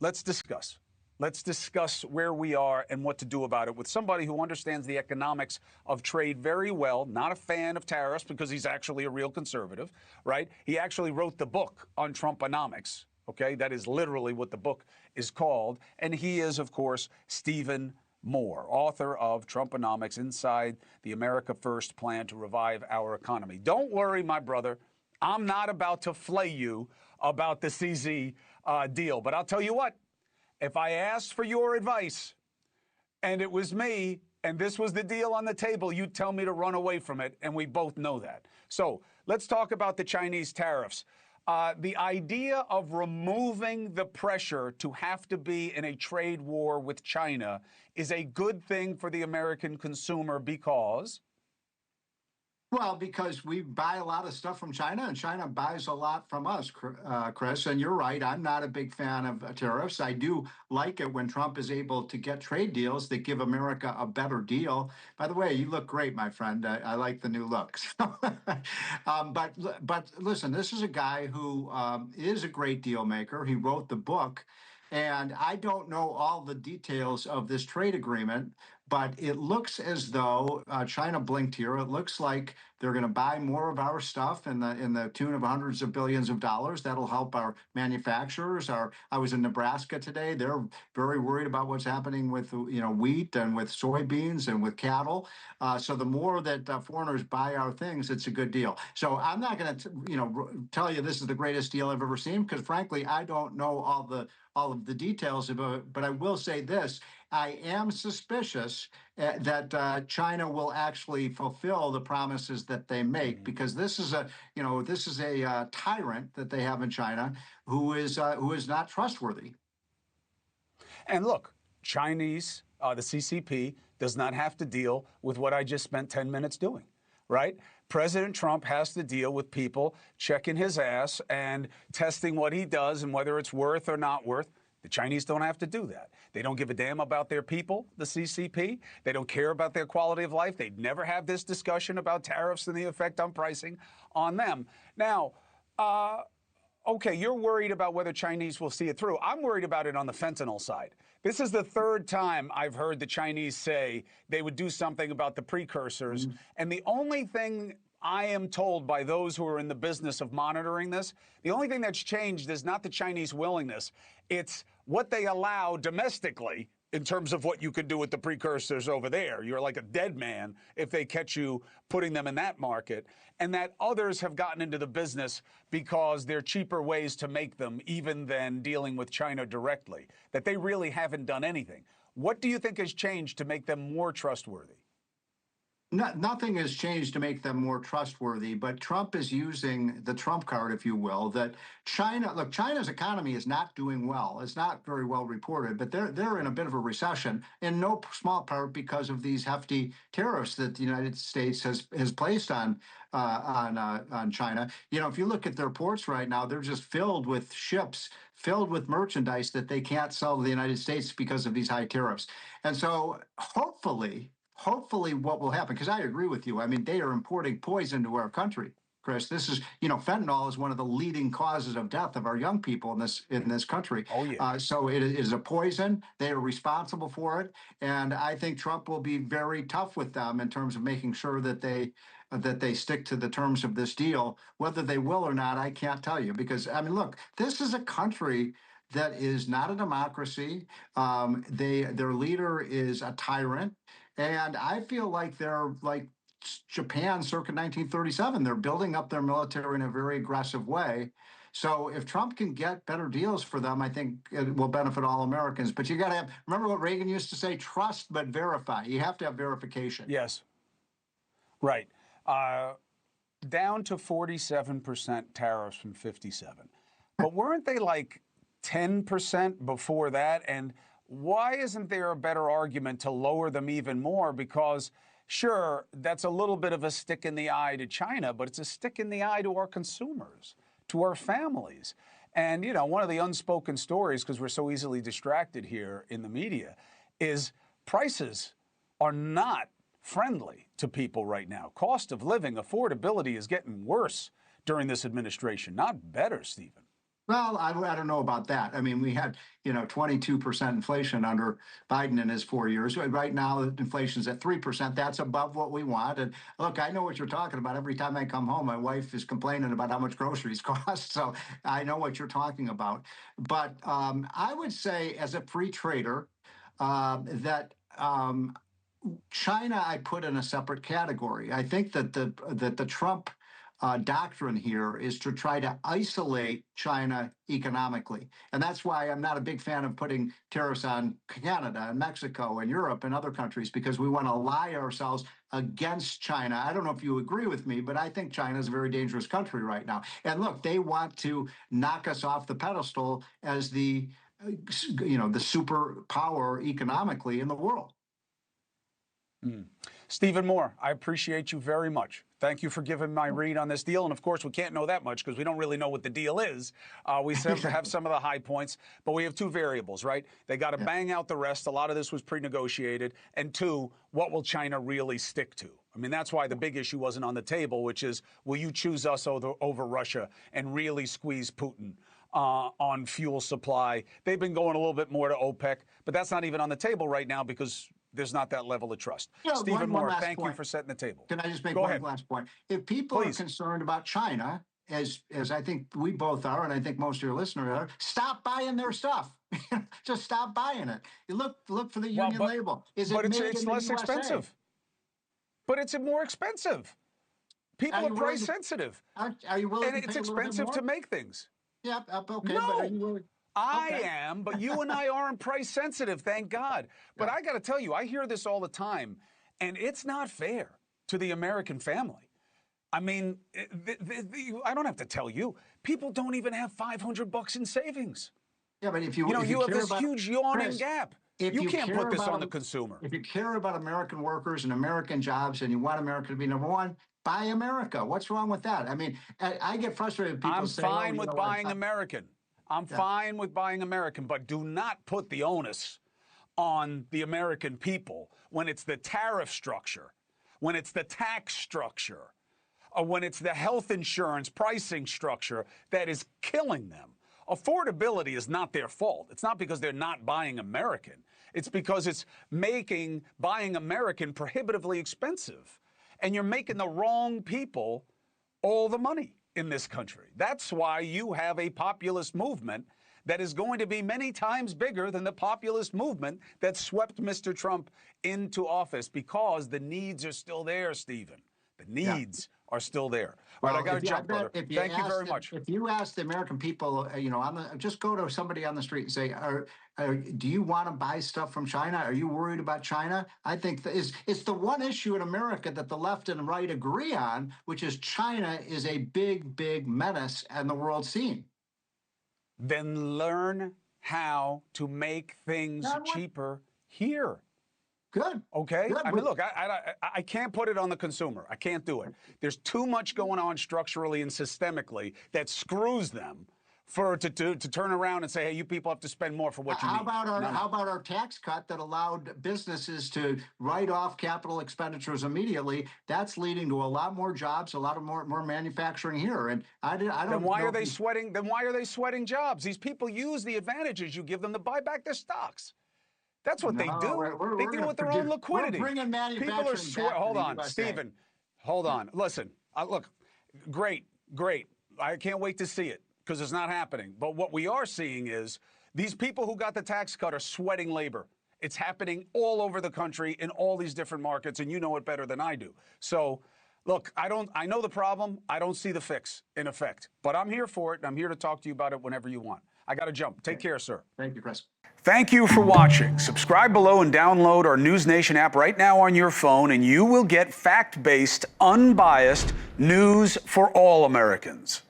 let's discuss. Let's discuss where we are and what to do about it with somebody who understands the economics of trade very well, not a fan of tariffs because he's actually a real conservative, right? He actually wrote the book on Trumponomics, okay? That is literally what the book is called. And he is, of course, Stephen Moore, author of Trumponomics, Inside the America First Plan to Revive Our Economy. Don't worry, my brother. I'm not about to flay you about the CZ deal. But I'll tell you what. If I asked for your advice and it was me and this was the deal on the table, you'd tell me to run away from it, and we both know that. So let's talk about the Chinese tariffs. The idea of removing the pressure to have to be in a trade war with China is a good thing for the American consumer because... Well, because we buy a lot of stuff from China, and China buys a lot from us, Chris. And you're right, I'm not a big fan of tariffs. I do like it when Trump is able to get trade deals that give America a better deal. By the way, you look great, my friend. I like the new looks. But listen, this is a guy who is a great deal maker. He wrote the book. And I don't know all the details of this trade agreement, but it looks as though China blinked here. It looks like they're going to buy more of our stuff in the tune of hundreds of billions of dollars. That'll help our manufacturers. I was in Nebraska today. They're very worried about what's happening with wheat and with soybeans and with cattle. So the more that foreigners buy our things, it's a good deal. So I'm not going to tell you this is the greatest deal I've ever seen because frankly I don't know all of the details about it. But I will say this. I am suspicious that China will actually fulfill the promises that they make because this is a tyrant that they have in China who is not trustworthy. And look, Chinese, the CCP does not have to deal with what I just spent 10 minutes doing, right? President Trump has to deal with people checking his ass and testing what he does and whether it's worth or not worth. The Chinese don't have to do that. They don't give a damn about their people, the CCP. They don't care about their quality of life. They'd never have this discussion about tariffs and the effect on pricing on them. Now, okay, you're worried about whether Chinese will see it through. I'm worried about it on the fentanyl side. This is the third time I've heard the Chinese say they would do something about the precursors. And the only thing I am told by those who are in the business of monitoring this, the only thing that's changed is not the Chinese willingness. It's what they allow domestically in terms of what you could do with the precursors over there. You're like a dead man if they catch you putting them in that market. And that others have gotten into the business because they're cheaper ways to make them, even than dealing with China directly, that they really haven't done anything. What do you think has changed to make them more trustworthy? Nothing has changed to make them more trustworthy, but Trump is using the Trump card, if you will, that China's economy is not doing well. It's not very well reported, but they're in a bit of a recession, in no small part because of these hefty tariffs that the United States has placed on China. If you look at their ports right now, they're just filled with ships, filled with merchandise that they can't sell to the United States because of these high tariffs. And so hopefully what will happen, because I agree with you. I mean, they are importing poison to our country, Chris. This is, fentanyl is one of the leading causes of death of our young people in this country. Oh, yeah. So it is a poison. They are responsible for it. And I think Trump will be very tough with them in terms of making sure that they stick to the terms of this deal. Whether they will or not, I can't tell you. Because, I mean, look, this is a country that is not a democracy. Their leader is a tyrant. And I feel like they're like Japan circa 1937. They're building up their military in a very aggressive way. So if Trump can get better deals for them, I think it will benefit all Americans. But you got to remember what Reagan used to say, trust but verify. You have to have verification. Yes. Right. Down to 47% tariffs from 57. But weren't they like 10% before that? And why isn't there a better argument to lower them even more? Because, sure, that's a little bit of a stick in the eye to China, but it's a stick in the eye to our consumers, to our families. And, one of the unspoken stories, because we're so easily distracted here in the media, is prices are not friendly to people right now. Cost of living, affordability is getting worse during this administration, not better, Stephen. Well, I don't know about that. I mean, we had, 22% inflation under Biden in his 4 years. Right now, inflation's at 3%. That's above what we want. And look, I know what you're talking about. Every time I come home, my wife is complaining about how much groceries cost. So I know what you're talking about. But I would say, as a free trader, that China I put in a separate category. I think that the Trump doctrine here is to try to isolate China economically, and that's why I'm not a big fan of putting tariffs on Canada and Mexico and Europe and other countries, because we want to ally ourselves against China. I don't know if you agree with me, but I think China is a very dangerous country right now. And look, they want to knock us off the pedestal as the the superpower economically in the world. Stephen Moore, I appreciate you very much. Thank you for giving my read on this deal. And of course, we can't know that much because we don't really know what the deal is. We have some of the high points, but we have two variables, right? They got to bang out the rest. A lot of this was pre-negotiated. And two, what will China really stick to? I mean, that's why the big issue wasn't on the table, which is, will you choose us over Russia and really squeeze Putin on fuel supply? They've been going a little bit more to OPEC, but that's not even on the table right now because there's not that level of trust. Stephen Moore, thank you for setting the table. Can I just make one last point? If people are concerned about China, as I think we both are, and I think most of your listeners are, stop buying their stuff. Just stop buying it. You look for the union label. Is it made it's in the less USA? expensive. But it's more expensive. People are price sensitive. Are you willing and to it's pay a little bit expensive more? to make things. Yeah, okay, no. but are you willing? I am, but you and I aren't price sensitive, thank God. But I got to tell you, I hear this all the time, and it's not fair to the American family. I mean, I don't have to tell you, people don't even have $500 in savings. Yeah, but if you have this huge yawning gap. You can't put this on the consumer. If you care about American workers and American jobs and you want America to be number one, buy America. What's wrong with that? I mean, I get frustrated with people saying, I'm fine with buying American. I'm fine with buying American, but do not put the onus on the American people when it's the tariff structure, when it's the tax structure, or when it's the health insurance pricing structure that is killing them. Affordability is not their fault. It's not because they're not buying American. It's because it's making buying American prohibitively expensive. And you're making the wrong people all the money in this country. That's why you have a populist movement that is going to be many times bigger than the populist movement that swept Mr. Trump into office, because the needs are still there, Stephen. The needs are still there. All right, I got to jump, brother. Thank you very much. If you ask the American people, just go to somebody on the street and say, do you want to buy stuff from China? Are you worried about China? I think it's the one issue in America that the left and right agree on, which is China is a big, big menace on the world scene. Then learn how to make things cheaper here. Good. Okay. Good. I mean, look, I can't put it on the consumer. I can't do it. There's too much going on structurally and systemically that screws them to turn around and say, hey, you people have to spend more for what you need. How about our tax cut that allowed businesses to write off capital expenditures immediately? That's leading to a lot more jobs, a lot of more manufacturing here. And I don't. Then why are they sweating? Then why are they sweating jobs? These people use the advantages you give them to buy back their stocks. That's what they do. They do it with their own liquidity. We're bringing manufacturing back hold on, Stephen. Hold on. Listen, look, great. I can't wait to see it because it's not happening. But what we are seeing is these people who got the tax cut are sweating labor. It's happening all over the country in all these different markets, and you know it better than I do. So, look, I know the problem. I don't see the fix in effect, but I'm here for it, and I'm here to talk to you about it whenever you want. I got to jump. Take care, sir. Thank you, Chris. Thank you for watching. Subscribe below and download our NewsNation app right now on your phone, and you will get fact-based, unbiased news for all Americans.